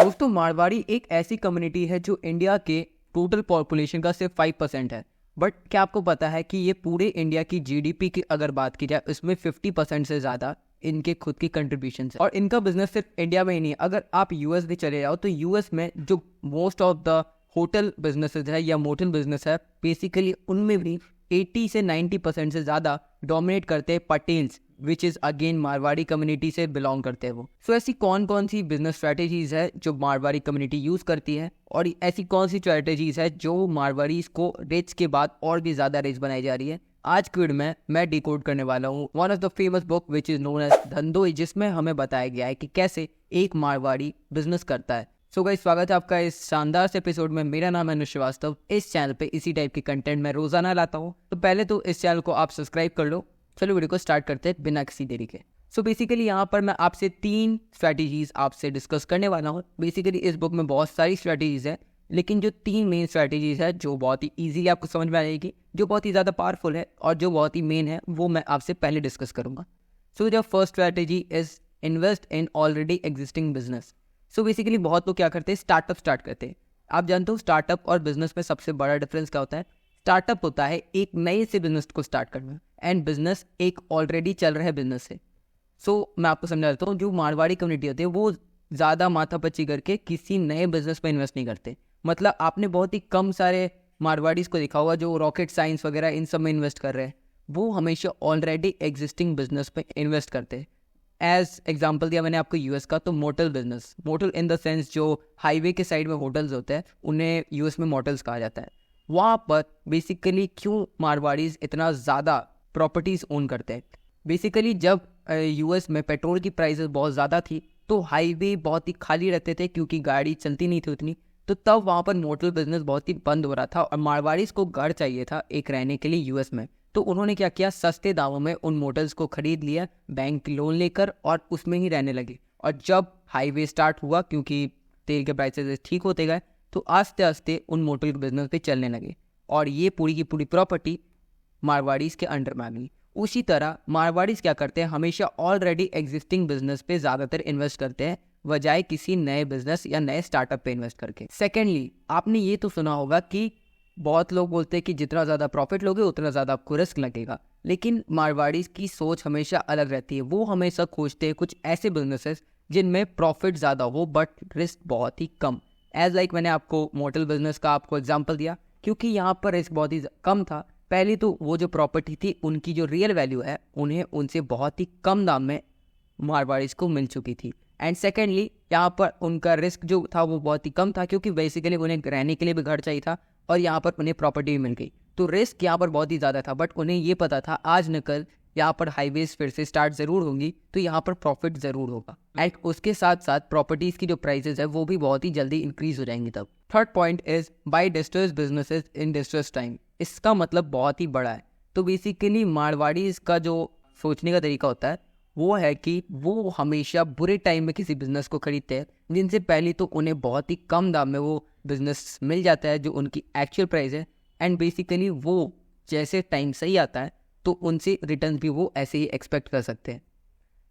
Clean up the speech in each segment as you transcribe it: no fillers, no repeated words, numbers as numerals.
दोस्तों, मारवाड़ी एक ऐसी कम्युनिटी है जो इंडिया के टोटल पॉपुलेशन का सिर्फ 5% है। बट क्या आपको पता है कि ये पूरे इंडिया की जीडीपी की अगर बात की जाए उसमें 50% से ज़्यादा इनके खुद की कंट्रीब्यूशन है। और इनका बिजनेस सिर्फ इंडिया में ही नहीं है, अगर आप यूएस भी चले जाओ तो यूएस में जो most of the hotel businesses है या मोटल बिजनेस है, बेसिकली उनमें भी 80 से 90% से ज़्यादा डोमिनेट करते हैं Patels, which is again Marwari community से बिलोंग करते हैं वो। सो ऐसी कौन कौन सी बिजनेस स्ट्रैटेजीज है जो मारवाड़ी कम्युनिटी यूज़ करती है, और ऐसी कौन सी स्ट्रैटेजीज है जो मारवाड़ीज को रिच के बाद और भी ज़्यादा रिच बनाई जा रही है, आज की वीडियो में मैं डिकोड करने वाला हूँ one of the famous book which is known as धंधोई, जिसमें हमें बताया गया है कि कैसे एक मारवाड़ी बिजनेस करता है। सो गाइस, स्वागत है आपका इस शानदार से एपिसोड में। मेरा नाम है अनुज श्रीवास्तव। इस चैनल पे इसी टाइप के कंटेंट मैं रोजाना लाता हूँ, तो पहले तो इस चैनल को आप सब्सक्राइब कर लो। चलो वीडियो को स्टार्ट करते हैं बिना किसी देरी के। सो बेसिकली यहाँ पर मैं आपसे 3 स्ट्रैटेजीज आपसे डिस्कस करने वाला हूँ। बेसिकली इस बुक में बहुत सारी स्ट्रैटेजीज है, लेकिन जो 3 मेन स्ट्रैटेजीज है जो बहुत ही ईजिली आपको समझ में आ जाएगी, जो बहुत ही ज़्यादा पावरफुल है और जो बहुत ही मेन है, वो मैं आपसे पहले डिस्कस करूँगा। So the first strategy is invest in already existing business. So basically बहुत लोग क्या करते हैं, स्टार्टअप स्टार्ट करते हैं। आप जानते हो स्टार्टअप और बिजनेस में सबसे बड़ा डिफरेंस क्या होता है? स्टार्टअप होता है एक नए से बिजनेस को स्टार्ट करना, एंड बिजनेस एक ऑलरेडी चल रहे बिजनेस है। सो मैं आपको समझा देता हूँ, जो मारवाड़ी कम्युनिटी होती है वो ज़्यादा माथापच्ची करके किसी नए बिजनेस में इन्वेस्ट नहीं करते। मतलब आपने बहुत ही कम सारे मारवाड़ीज को देखा होगा जो रॉकेट साइंस वगैरह इन सब में इन्वेस्ट कर रहे हैं, वो हमेशा ऑलरेडी एग्जिस्टिंग बिजनेस पे इन्वेस्ट करते हैं। एज एग्जाम्पल दिया मैंने आपको यूएस का, तो motel business, motel in the sense जो हाईवे के साइड में होटल्स होते हैं उन्हें यूएस में मोटल्स कहा जाता है। वहाँ पर बेसिकली क्यों मारवाड़ीज इतना ज़्यादा प्रॉपर्टीज ओन करते हैं? बेसिकली जब यूएस में पेट्रोल की प्राइसेस बहुत ज़्यादा थी तो हाईवे बहुत ही खाली रहते थे क्योंकि गाड़ी चलती नहीं थी उतनी, तो तब वहाँ पर मोटल बिजनेस बहुत ही बंद हो रहा था और मारवाड़ीज को घर चाहिए था एक रहने के लिए यूएस में। तो उन्होंने क्या किया, सस्ते दामों में उन मोटल्स को खरीद लिया बैंक लोन लेकर और उसमें ही रहने लगे। और जब हाईवे स्टार्ट हुआ, क्योंकि तेल के प्राइसेस ठीक होते गए, तो आस्ते आस्ते उन मोटल बिजनेस पे चलने लगे और ये पूरी की पूरी प्रॉपर्टी मारवाड़ीज के अंडर में आ गई। उसी तरह मारवाड़ीज क्या करते हैं, हमेशा ऑलरेडी एग्जिस्टिंग बिजनेस पे ज़्यादातर इन्वेस्ट करते हैं बजाय किसी नए बिजनेस या नए स्टार्टअप पे इन्वेस्ट करके। सेकेंडली, आपने ये तो सुना होगा कि बहुत लोग बोलते हैं कि जितना ज़्यादा प्रॉफिट लोगे उतना ज़्यादा आपको रिस्क लगेगा, लेकिन मारवाड़ीज की सोच हमेशा अलग रहती है। वो हमेशा खोजते हैं कुछ ऐसे बिजनेसेस जिनमें प्रॉफिट ज़्यादा हो बट रिस्क बहुत ही कम। एज लाइक मैंने आपको मोटल बिजनेस का आपको एग्जांपल दिया, क्योंकि यहाँ पर रिस्क बहुत ही कम था। पहली तो वो जो प्रॉपर्टी थी उनकी जो रियल वैल्यू है उन्हें उनसे बहुत ही कम दाम में मारवाड़ीज को मिल चुकी थी। एंड सेकेंडली, यहाँ पर उनका रिस्क जो था वो बहुत ही कम था, क्योंकि बेसिकली उन्हें रहने के लिए भी घर चाहिए था और यहाँ पर उन्हें प्रॉपर्टी भी मिल गई। तो रिस्क यहाँ पर बहुत ही ज़्यादा था, बट उन्हें ये पता था आज न कल यहाँ पर हाईवेज फिर से स्टार्ट ज़रूर होंगी तो यहाँ पर प्रॉफिट ज़रूर होगा। एंड उसके साथ साथ प्रॉपर्टीज़ की जो प्राइसेस है वो भी बहुत ही जल्दी इंक्रीज हो जाएंगी तब। Third point is by distress businesses in distress time. इसका मतलब बहुत ही बड़ा है। तो बेसिकली मारवाड़ी इसका जो सोचने का तरीका होता है वो है कि वो हमेशा बुरे टाइम में किसी बिजनेस को खरीदते हैं, जिनसे पहले तो उन्हें बहुत ही कम दाम में वो बिजनेस मिल जाता है जो उनकी एक्चुअल प्राइस है। एंड बेसिकली वो जैसे टाइम सही आता है तो उनसे रिटर्न भी वो ऐसे ही एक्सपेक्ट कर सकते हैं।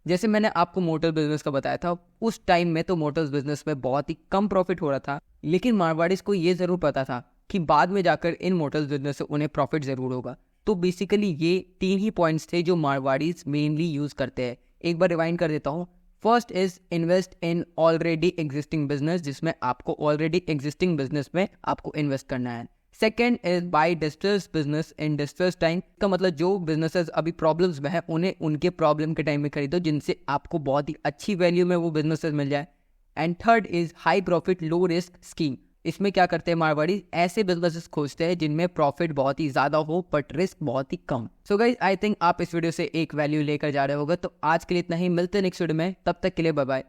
जैसे मैंने आपको मोटर बिजनेस का बताया था, उस टाइम में तो मोटर्स बिजनेस में बहुत ही कम प्रॉफिट हो रहा था, लेकिन मारवाड़ीज को ये ज़रूर पता था कि बाद में जाकर इन मोटर्स बिजनेस से उन्हें प्रॉफिट ज़रूर होगा। तो बेसिकली ये 3 ही पॉइंट्स थे जो मारवाड़ीज मेनली यूज़ करते हैं। एक बार रिवाइंड कर देता हूँ। First is invest in already existing business, जिसमें आपको ऑलरेडी एग्जिस्टिंग बिजनेस में आपको इन्वेस्ट करना है। Second is by distress business in distress time, का मतलब जो बिजनेसेस अभी प्रॉब्लम्स में है उन्हें उनके प्रॉब्लम के टाइम में खरीदो, जिनसे आपको बहुत ही अच्छी वैल्यू में वो बिजनेसेस मिल जाए। And third is high profit low risk scheme. इसमें क्या करते हैं मारवाड़ी, ऐसे बिजनेसेस खोजते हैं जिनमें प्रॉफिट बहुत ही ज़्यादा हो बट रिस्क बहुत ही कम। सो गाइस, आई थिंक आप इस वीडियो से एक वैल्यू लेकर जा रहे होगे। तो आज के लिए इतना ही, मिलते हैं नेक्स्ट वीडियो में, तब तक के लिए बाय बाय।